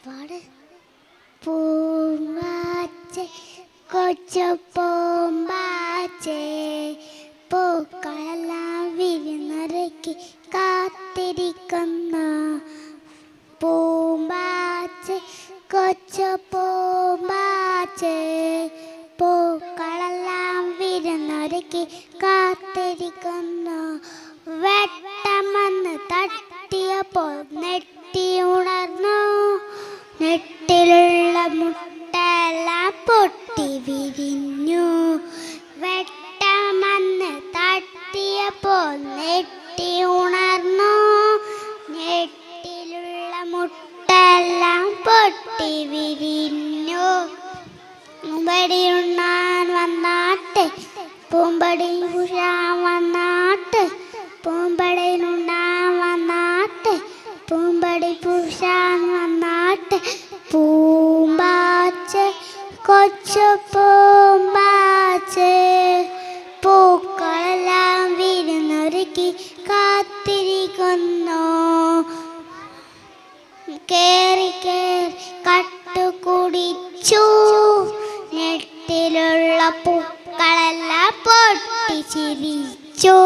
പാട്. പൂമ്പാറ്റേ കൊച്ചു പൂമ്പാറ്റേ പൂക്കളെല്ലാം വിരുന്നൊരുക്കി കാത്തിരിക്കുന്നു. പൂമ്പാറ്റേ കൊച്ചു പൂമ്പാറ്റേ പൂക്കളെല്ലാം വിരുന്നൊരുക്കി കാത്തിരിക്കുന്നു. വെട്ടമെന്ന് തട്ടിയപ്പോൾ നെട്ടിയുണർന്നു. നെട്ടിലുള്ള മുട്ടെല്ലാം പൊട്ടി വിരിഞ്ഞു. വെട്ടമെന്ന് തട്ടിയപ്പോൾ നെട്ടിയുണർന്നു. നെട്ടിലുള്ള മുട്ടെല്ലാം പൊട്ടി വിരിഞ്ഞു. പൂമ്പടിയുണ്ണാൻ വന്നാട്ടെ പൂമ്പടി പുഷാൻ വന്നാട്ടെ പൂമ്പടിയുണ്ണാൻ വന്നാട്ടെ പൂമ്പടി പുഷാൻ വന്നാട്ടെ. പൂമ്പാറ്റേ കൊച്ചു പൂമ്പാറ്റേ പൂക്കളെല്ലാം വിരുന്നൊരുക്കി കാത്തിരിക്കുന്നു. കേറി കേറി കട്ടുകുടിച്ചു. നെട്ടിലുള്ള പൂക്കളെല്ലാം പൊട്ടിച്ചിരിച്ചു.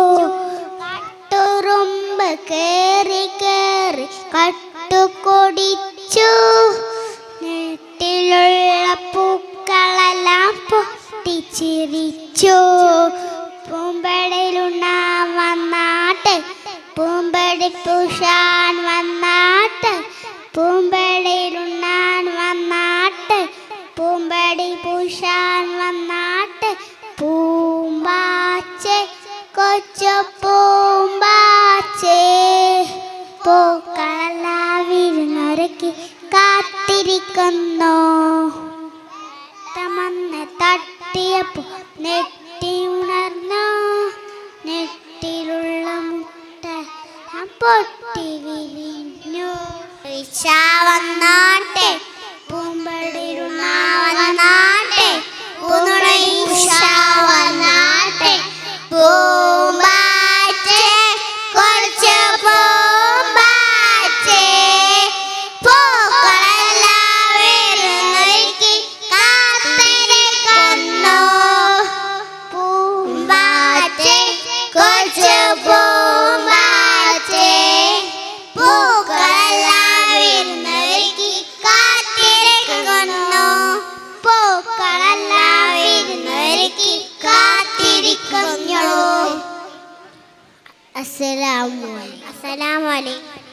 കട്ടുറുമ്പ് കേറി കേറി കട്ടുകുടിച്ചു. നെട്ടിലുള്ള പൂക്കളെല്ലാം പൊട്ടിച്ചിരിച്ചു. പൂമ്പടിയിലുണ്ണാൻ വന്നാട്ടെ പൂമ്പടി പുഷാൻ വന്നാട്ടെ പൂമ്പടിയിലുണ്ണാൻ വന്നാട്ടെ പൂമ്പടി പുഷാൻ വന്നാട്ടെ. പൂമ്പാറ്റേ കൊച്ചു പൂമ്പാറ്റേ പൂക്കളെല്ലാം വിരുന്നൊരുക്കി കാത്തിരിക്കുന്നു. വെട്ടമെന്ന് തട്ടിയപ്പോൾ നെട്ടിയുണർന്നു. നെട്ടിലുള്ള മുട്ട പൊട്ടി വിരിഞ്ഞു. വന്നാട്ടെ പൂമ്പടിയിലുണ്ണാൻ വന്നാട്ടെ പൂനുടയിൽ വന്നാട്ടെ. പൂമ്പാറ്റേ കൊച്ചു പൂമ്പാറ്റേ പൂക്കളെല്ലാം വിരുന്നൊരുക്കി കാത്തിരിക്കുന്നു. പൂമ്പാറ്റേ കൊച്ചു പൂമ്പാറ്റേ പൂക്കളെല്ലാം വിരുന്നൊരുക്കി കാത്തിരിക്കുന്നു. പൂക്കളെല്ലാം വിരുന്നൊരുക്കി കാത്തിരിക്കുന്നു. അസ്സലാമു അലൈക്കും.